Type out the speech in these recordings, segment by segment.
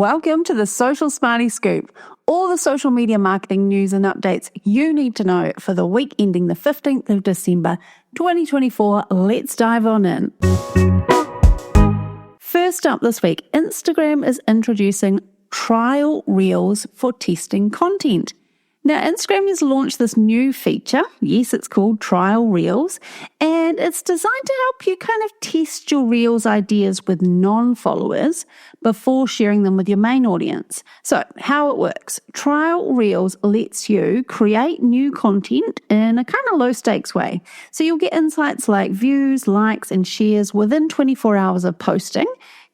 Welcome to the Social Smarty Scoop, all the social media marketing news and updates you need to know for the week ending the 15th of December, 2024. Let's dive on in. First up this week, Instagram is introducing trial reels for testing content. Now, Instagram has launched this new feature. Yes, it's called Trial Reels, and it's designed to help you kind of test your Reels ideas with non-followers before sharing them with your main audience. So, how it works. Trial Reels lets you create new content in a kind of low-stakes way. So, you'll get insights like views, likes, and shares within 24 hours of posting,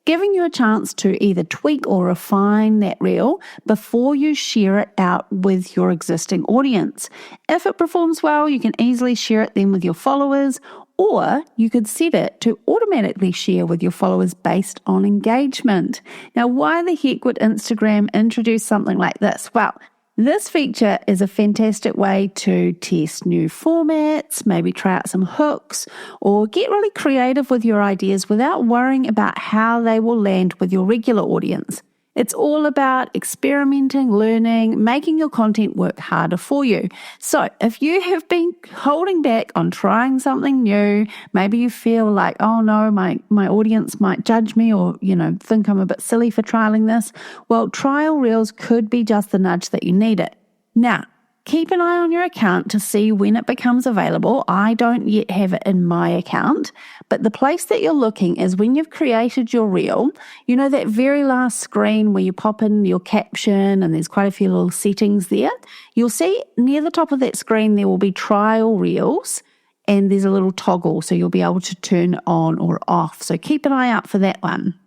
giving you a chance to either tweak or refine that reel before you share it out with your existing audience. If it performs well, you can easily share it then with your followers, or you could set it to automatically share with your followers based on engagement. Now, why the heck would Instagram introduce something like this? Well, this feature is a fantastic way to test new formats, maybe try out some hooks, or get really creative with your ideas without worrying about how they will land with your regular audience. It's all about experimenting, learning, making your content work harder for you. So if you have been holding back on trying something new, maybe you feel like, oh no, my audience might judge me or, think I'm a bit silly for trialing this. Well, trial reels could be just the nudge that you need it. Now, keep an eye on your account to see when it becomes available. I don't yet have it in my account, but the place that you're looking is when you've created your reel, that very last screen where you pop in your caption and there's quite a few little settings there. You'll see near the top of that screen there will be trial reels and there's a little toggle so you'll be able to turn it on or off. So keep an eye out for that one.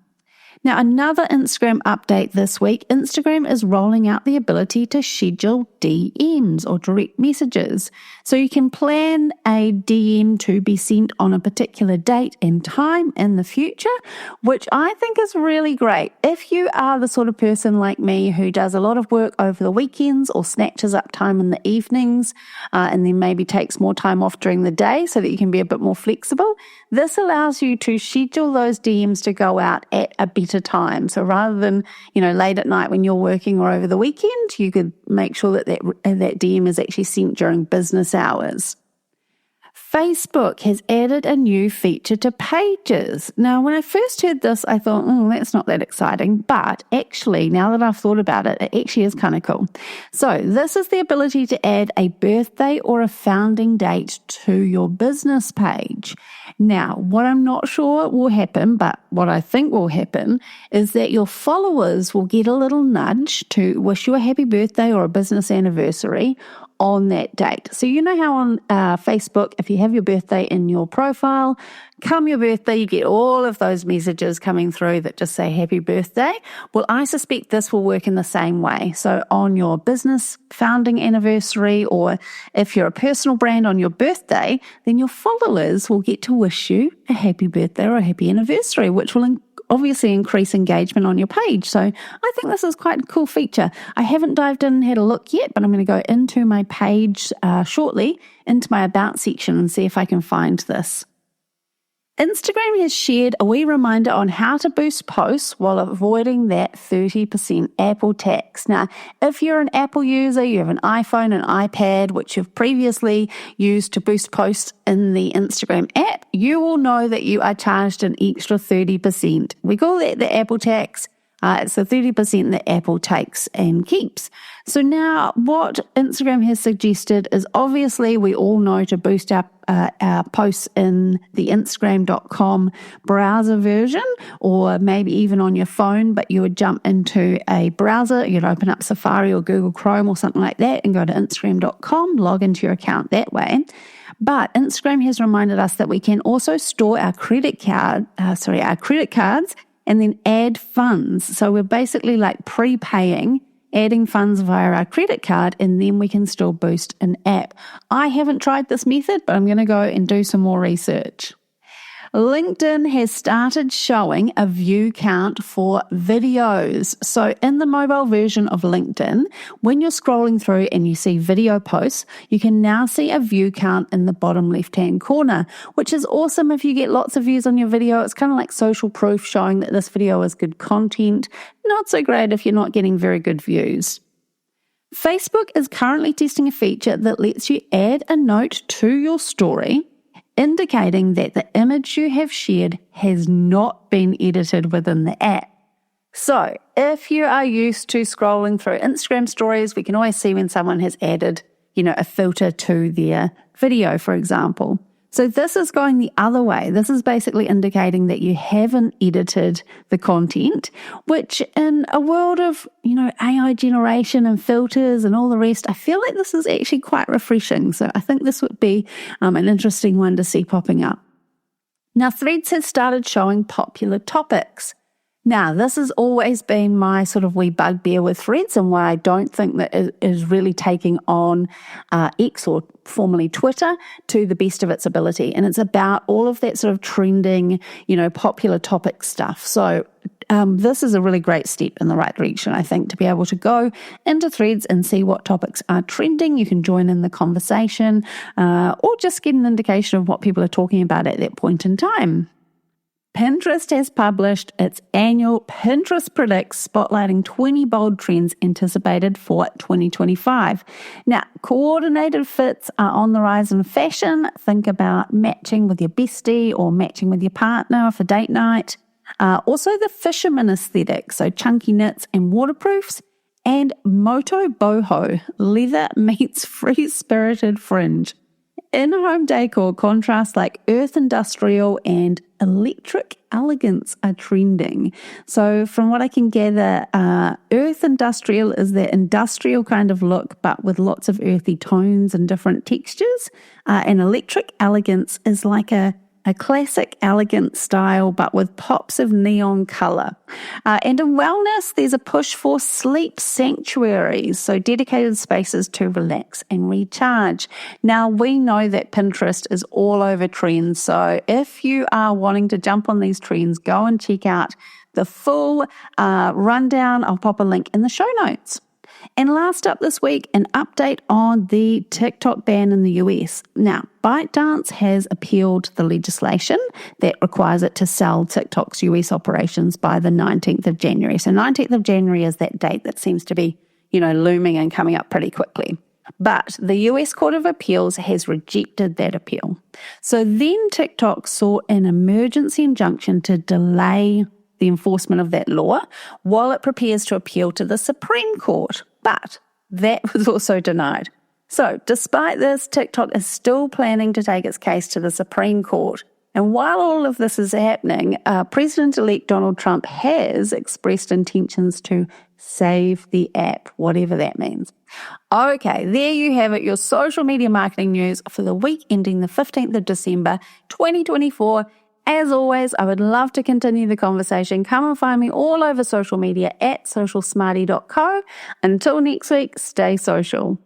Now, another Instagram update this week, Instagram is rolling out the ability to schedule DMs or direct messages. So you can plan a DM to be sent on a particular date and time in the future, which I think is really great. If you are the sort of person like me who does a lot of work over the weekends or snatches up time in the evenings and then maybe takes more time off during the day so that you can be a bit more flexible, this allows you to schedule those DMs to go out at a better time. So rather than, late at night when you're working or over the weekend, you could make sure that DM is actually sent during business hours. Facebook has added a new feature to Pages. Now, when I first heard this, I thought, that's not that exciting. But actually, now that I've thought about it, it actually is kind of cool. So this is the ability to add a birthday or a founding date to your business page. Now, what I'm not sure will happen, but what I think will happen is that your followers will get a little nudge to wish you a happy birthday or a business anniversary on that date. So you know how on Facebook, if you have your birthday in your profile, come your birthday, you get all of those messages coming through that just say happy birthday. Well, I suspect this will work in the same way. So on your business founding anniversary, or if you're a personal brand on your birthday, then your followers will get to wish you a happy birthday or a happy anniversary, which will obviously increase engagement on your page. So I think this is quite a cool feature. I haven't dived in and had a look yet, but I'm going to go into my page shortly, into my About section, and see if I can find this. Instagram has shared a wee reminder on how to boost posts while avoiding that 30% Apple tax. Now, if you're an Apple user, you have an iPhone, an iPad, which you've previously used to boost posts in the Instagram app, you will know that you are charged an extra 30%. We call that the Apple tax. It's the 30% that Apple takes and keeps. So now what Instagram has suggested is, obviously we all know to boost our posts in the Instagram.com browser version, or maybe even on your phone, but you would jump into a browser, you'd open up Safari or Google Chrome or something like that and go to Instagram.com, log into your account that way. But Instagram has reminded us that we can also store our credit cards and then add funds. So we're basically like prepaying, adding funds via our credit card, and then we can still boost an app. I haven't tried this method, but I'm going to go and do some more research. LinkedIn has started showing a view count for videos. So in the mobile version of LinkedIn, when you're scrolling through and you see video posts, you can now see a view count in the bottom left-hand corner, which is awesome if you get lots of views on your video. It's kind of like social proof showing that this video is good content. Not so great if you're not getting very good views. Facebook is currently testing a feature that lets you add a note to your story indicating that the image you have shared has not been edited within the app. So, if you are used to scrolling through Instagram stories, we can always see when someone has added, a filter to their video, for example. So this is going the other way. This is basically indicating that you haven't edited the content, which in a world of, AI generation and filters and all the rest, I feel like this is actually quite refreshing. So I think this would be an interesting one to see popping up. Now, Threads has started showing popular topics. Now, this has always been my sort of wee bugbear with Threads and why I don't think that it is really taking on X or formerly Twitter to the best of its ability. And it's about all of that sort of trending, popular topic stuff. So this is a really great step in the right direction, I think, to be able to go into Threads and see what topics are trending. You can join in the conversation or just get an indication of what people are talking about at that point in time. Pinterest has published its annual Pinterest Predicts, spotlighting 20 bold trends anticipated for 2025. Now, coordinated fits are on the rise in fashion. Think about matching with your bestie or matching with your partner for date night. Also, the fisherman aesthetic, so chunky knits and waterproofs. And moto boho, leather meets free-spirited fringe. In-home decor contrasts like earth industrial and electric elegance are trending. So from what I can gather, earth industrial is that industrial kind of look, but with lots of earthy tones and different textures. And electric elegance is like a classic elegant style, but with pops of neon color. And in wellness, there's a push for sleep sanctuaries, so dedicated spaces to relax and recharge. Now, we know that Pinterest is all over trends, so if you are wanting to jump on these trends, go and check out the full rundown. I'll pop a link in the show notes. And last up this week, an update on the TikTok ban in the US. Now, ByteDance has appealed the legislation that requires it to sell TikTok's US operations by the 19th of January. So 19th of January is that date that seems to be, looming and coming up pretty quickly. But the US Court of Appeals has rejected that appeal. So then TikTok sought an emergency injunction to delay the enforcement of that law while it prepares to appeal to the Supreme Court. But that was also denied. So despite this, TikTok is still planning to take its case to the Supreme Court. And while all of this is happening, President-elect Donald Trump has expressed intentions to save the app, whatever that means. Okay, there you have it, your social media marketing news for the week ending the 15th of December, 2024. As always, I would love to continue the conversation. Come and find me all over social media at socialsmarty.co. Until next week, stay social.